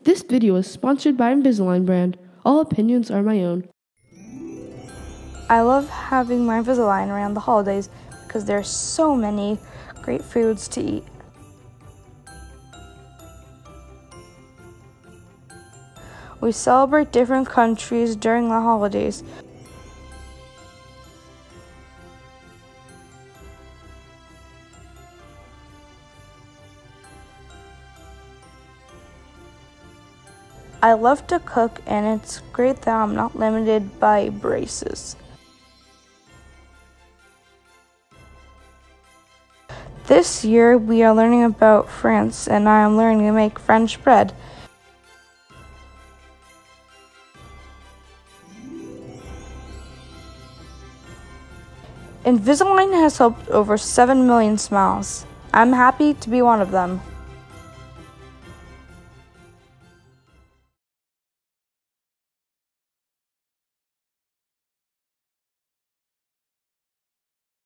This video is sponsored by Invisalign brand. All opinions are my own. I love having my Invisalign around the holidays because there are so many great foods to eat. We celebrate different countries during the holidays. I love to cook, and it's great that I'm not limited by braces. This year we are learning about France, and I am learning to make French bread. Invisalign has helped over 7 million smiles. I'm happy to be one of them.